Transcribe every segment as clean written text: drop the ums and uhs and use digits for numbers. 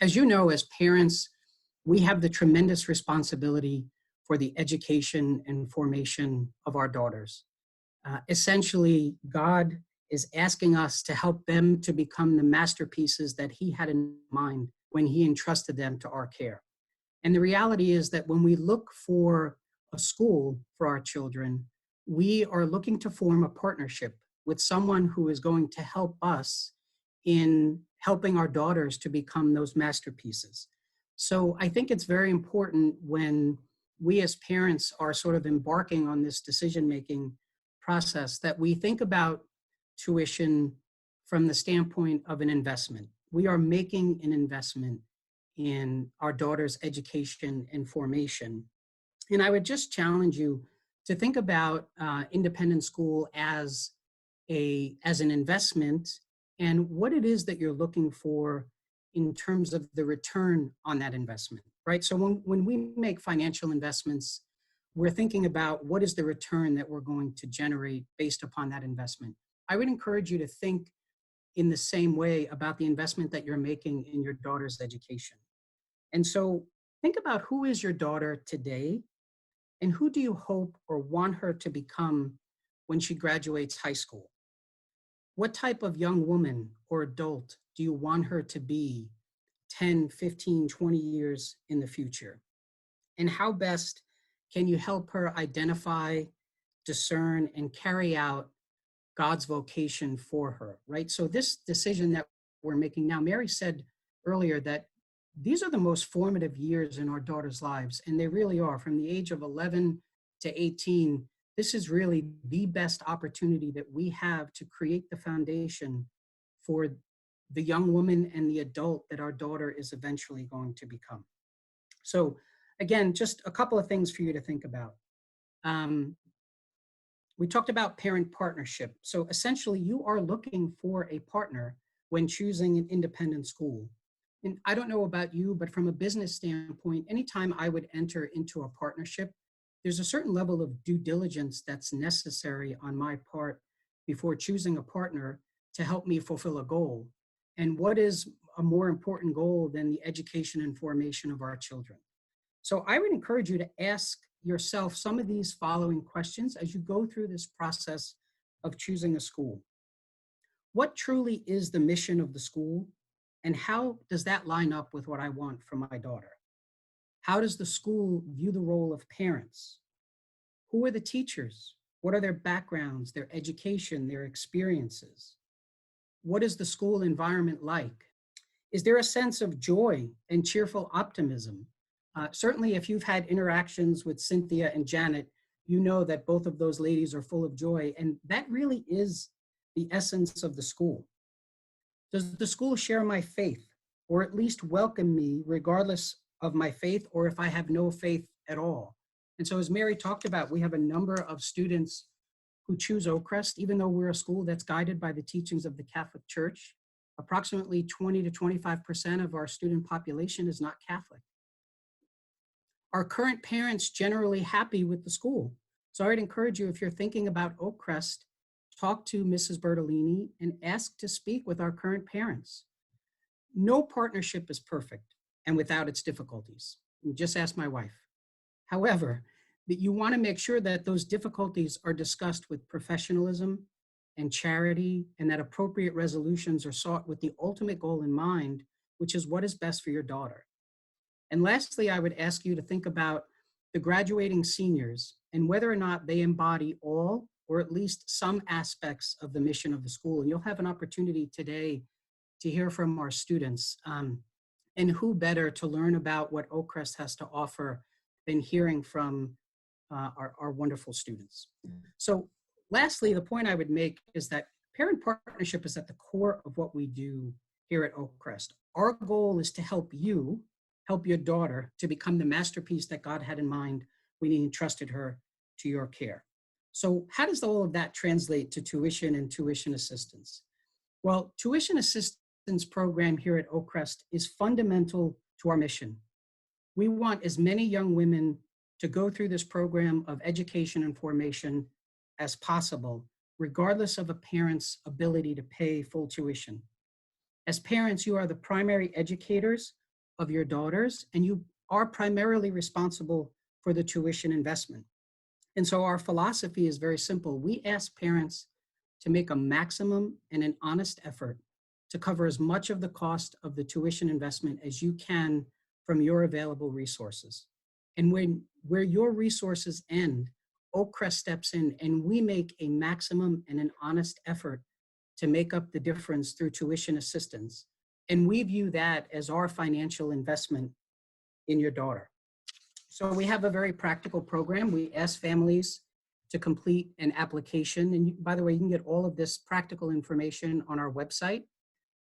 As you know, as parents, we have the tremendous responsibility for the education and formation of our daughters. Essentially, God is asking us to help them to become the masterpieces that He had in mind when He entrusted them to our care. And the reality is that when we look for a school for our children, we are looking to form a partnership with someone who is going to help us in helping our daughters to become those masterpieces. So I think it's very important when we as parents are sort of embarking on this decision-making process that we think about tuition from the standpoint of an investment. We are making an investment in our daughter's education and formation. And I would just challenge you to think about independent school as an investment and what it is that you're looking for in terms of the return on that investment, right? So when we make financial investments, we're thinking about what is the return that we're going to generate based upon that investment. I would encourage you to think in the same way about the investment that you're making in your daughter's education. And so think about who is your daughter today and who do you hope or want her to become when she graduates high school? What type of young woman or adult do you want her to be 10, 15, 20 years in the future? And how best can you help her identify, discern, and carry out God's vocation for her, right? So this decision that we're making now, Mary said earlier that these are the most formative years in our daughters' lives, and they really are. From the age of 11 to 18, this is really the best opportunity that we have to create the foundation for the young woman and the adult that our daughter is eventually going to become. So again, just a couple of things for you to think about. We talked about parent partnership. So essentially, you are looking for a partner when choosing an independent school. And I don't know about you, but from a business standpoint, anytime I would enter into a partnership, there's a certain level of due diligence that's necessary on my part before choosing a partner to help me fulfill a goal. And what is a more important goal than the education and formation of our children? So I would encourage you to ask yourself some of these following questions as you go through this process of choosing a school. What truly is the mission of the school, and how does that line up with what I want from my daughter? How does the school view the role of parents? Who are the teachers? What are their backgrounds, their education, their experiences? What is the school environment like? Is there a sense of joy and cheerful optimism? Certainly, if you've had interactions with Cynthia and Janet, you know that both of those ladies are full of joy, and that really is the essence of the school. Does the school share my faith, or at least welcome me regardless of my faith, or if I have no faith at all? And so as Mary talked about, we have a number of students who choose Oakcrest, even though we're a school that's guided by the teachings of the Catholic Church. Approximately 20 to 25% of our student population is not Catholic. Are current parents generally happy with the school? So I would encourage you, if you're thinking about Oakcrest, talk to Mrs. Bertolini and ask to speak with our current parents. No partnership is perfect and without its difficulties. Just ask my wife. However, that you want to make sure that those difficulties are discussed with professionalism and charity, and that appropriate resolutions are sought with the ultimate goal in mind, which is what is best for your daughter. And lastly, I would ask you to think about the graduating seniors and whether or not they embody all or at least some aspects of the mission of the school. And you'll have an opportunity today to hear from our students. And who better to learn about what Oakcrest has to offer than hearing from our wonderful students. So lastly, the point I would make is that parent partnership is at the core of what we do here at Oakcrest. Our goal is to help you, help your daughter to become the masterpiece that God had in mind when He entrusted her to your care. So how does all of that translate to tuition and tuition assistance? Well, tuition assistance program here at Oakcrest is fundamental to our mission. We want as many young women to go through this program of education and formation as possible, regardless of a parent's ability to pay full tuition. As parents, you are the primary educators of your daughters, and you are primarily responsible for the tuition investment. And so our philosophy is very simple. We ask parents to make a maximum and an honest effort to cover as much of the cost of the tuition investment as you can from your available resources. And where your resources end, Oakcrest steps in and we make a maximum and an honest effort to make up the difference through tuition assistance. And we view that as our financial investment in your daughter. So we have a very practical program. We ask families to complete an application. And by the way, you can get all of this practical information on our website,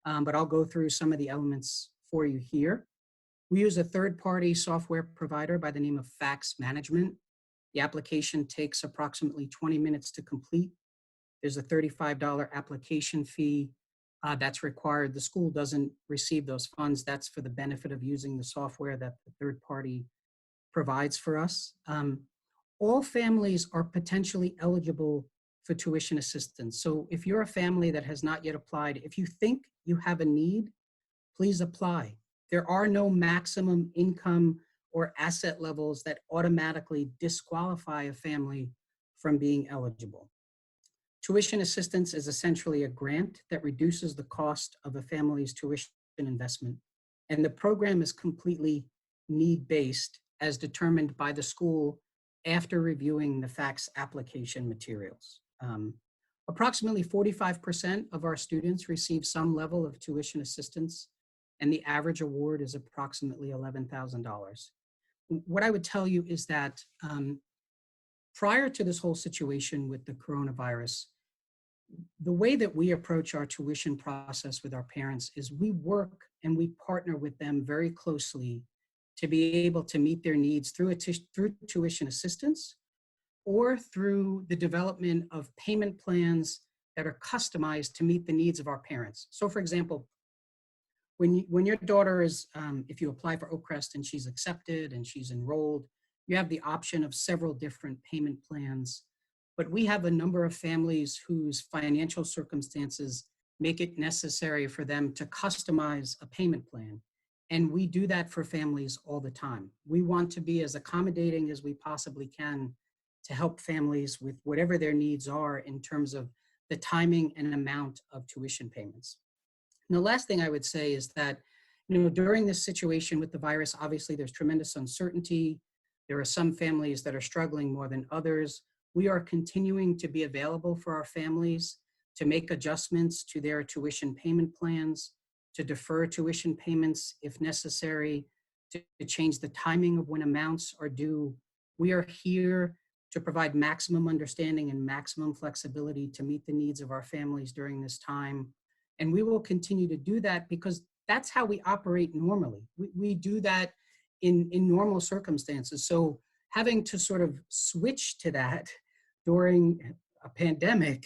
but I'll go through some of the elements for you here. We use a third-party software provider by the name of Fax Management. The application takes approximately 20 minutes to complete. There's a $35 application fee that's required. The school doesn't receive those funds. That's for the benefit of using the software that the third party provides for us. All families are potentially eligible for tuition assistance. So if you're a family that has not yet applied, if you think you have a need, please apply. There are no maximum income or asset levels that automatically disqualify a family from being eligible. Tuition assistance is essentially a grant that reduces the cost of a family's tuition investment, and the program is completely need-based as determined by the school after reviewing the Fax application materials. Approximately 45% of our students receive some level of tuition assistance, and the average award is approximately $11,000. What I would tell you is that prior to this whole situation with the coronavirus, the way that we approach our tuition process with our parents is we work and we partner with them very closely to be able to meet their needs through tuition assistance or through the development of payment plans that are customized to meet the needs of our parents. So for example, when your daughter is, if you apply for Oakcrest and she's accepted and she's enrolled, you have the option of several different payment plans. But we have a number of families whose financial circumstances make it necessary for them to customize a payment plan. And we do that for families all the time. We want to be as accommodating as we possibly can to help families with whatever their needs are in terms of the timing and amount of tuition payments. And the last thing I would say is that, during this situation with the virus, obviously there's tremendous uncertainty. There are some families that are struggling more than others. We are continuing to be available for our families to make adjustments to their tuition payment plans, to defer tuition payments if necessary, to change the timing of when amounts are due. We are here to provide maximum understanding and maximum flexibility to meet the needs of our families during this time. And we will continue to do that because that's how we operate normally. We do that in normal circumstances. So having to sort of switch to that during a pandemic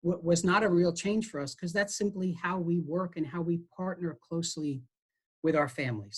was not a real change for us because that's simply how we work and how we partner closely with our families.